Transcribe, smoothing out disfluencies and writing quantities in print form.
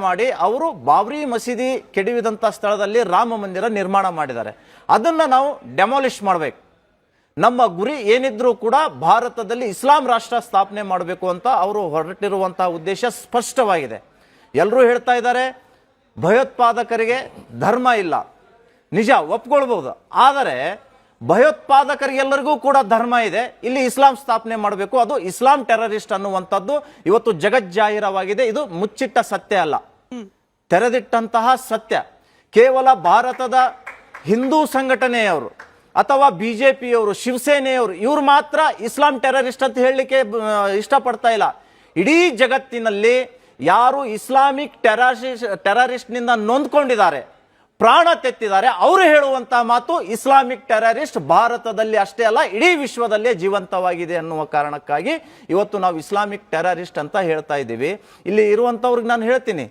ಮಾಡಿ ಅವರು ಬಾಬ್ರಿ ಮಸೀದಿ ಕೆಡವಿದಂತ ಸ್ಥಳದಲ್ಲಿ ರಾಮ ಮಂದಿರ ನಿರ್ಮಾಣ ಮಾಡಿದ್ದಾರೆ. ಅದನ್ನ ನಾವು ಡೆಮಾಲಿಷ್ ಮಾಡಬೇಕು. ನಮ್ಮ ಗುರಿ ಏನಿದ್ರೂ ಕೂಡ ಭಾರತದಲ್ಲಿ ಇಸ್ಲಾಂ ರಾಷ್ಟ್ರ ಸ್ಥಾಪನೆ ಮಾಡಬೇಕು ಅಂತ ಅವರು ಹೊರಟಿರುವಂತಹ ಉದ್ದೇಶ ಸ್ಪಷ್ಟವಾಗಿದೆ. ಎಲ್ಲರೂ ಹೇಳ್ತಾ ಇದ್ದಾರೆ ಭಯೋತ್ಪಾದಕರಿಗೆ ಧರ್ಮ ಇಲ್ಲ, ನಿಜ ಒಪ್ಕೊಳ್ಬಹುದು. ಆದರೆ ಭಯೋತ್ಪಾದಕರಿಗೆಲ್ಲರಿಗೂ ಕೂಡ ಧರ್ಮ ಇದೆ. ಇಲ್ಲಿ ಇಸ್ಲಾಂ ಸ್ಥಾಪನೆ ಮಾಡಬೇಕು, ಅದು ಇಸ್ಲಾಂ ಟೆರರಿಸ್ಟ್ ಅನ್ನುವಂಥದ್ದು ಇವತ್ತು ಜಗಜ್ಜಾಹಿರವಾಗಿದೆ. ಇದು ಮುಚ್ಚಿಟ್ಟ ಸತ್ಯ ಅಲ್ಲ, ತೆರೆದಿಟ್ಟಂತಹ ಸತ್ಯ. ಕೇವಲ ಭಾರತದ ಹಿಂದೂ ಸಂಘಟನೆಯವರು ಅಥವಾ ಬಿಜೆಪಿಯವರು, ಶಿವಸೇನೆಯವರು ಇವರು ಮಾತ್ರ ಇಸ್ಲಾಂ ಟೆರರಿಸ್ಟ್ ಅಂತ ಹೇಳಲಿಕ್ಕೆ ಇಷ್ಟಪಡ್ತಾ ಇಲ್ಲ. ಇಡೀ ಜಗತ್ತಿನಲ್ಲಿ ಯಾರು ಇಸ್ಲಾಮಿಕ್ ಟೆರರಿಸ್ಟ್ನಿಂದ ನೊಂದ್ಕೊಂಡಿದ್ದಾರೆ, ಪ್ರಾಣ ತೆತ್ತಿದ್ದಾರೆ, ಅವರು ಹೇಳುವಂತ ಮಾತು ಇಸ್ಲಾಮಿಕ್ ಟೆರರಿಸ್ಟ್ ಭಾರತದಲ್ಲಿ ಅಷ್ಟೇ ಅಲ್ಲ ಇಡೀ ವಿಶ್ವದಲ್ಲೇ ಜೀವಂತವಾಗಿದೆ ಅನ್ನುವ ಕಾರಣಕ್ಕಾಗಿ ಇವತ್ತು ನಾವು ಇಸ್ಲಾಮಿಕ್ ಟೆರರಿಸ್ಟ್ ಅಂತ ಹೇಳ್ತಾ ಇದ್ದೀವಿ. ಇಲ್ಲಿ ಇರುವಂತವ್ರಿಗೆ ನಾನು ಹೇಳ್ತೀನಿ,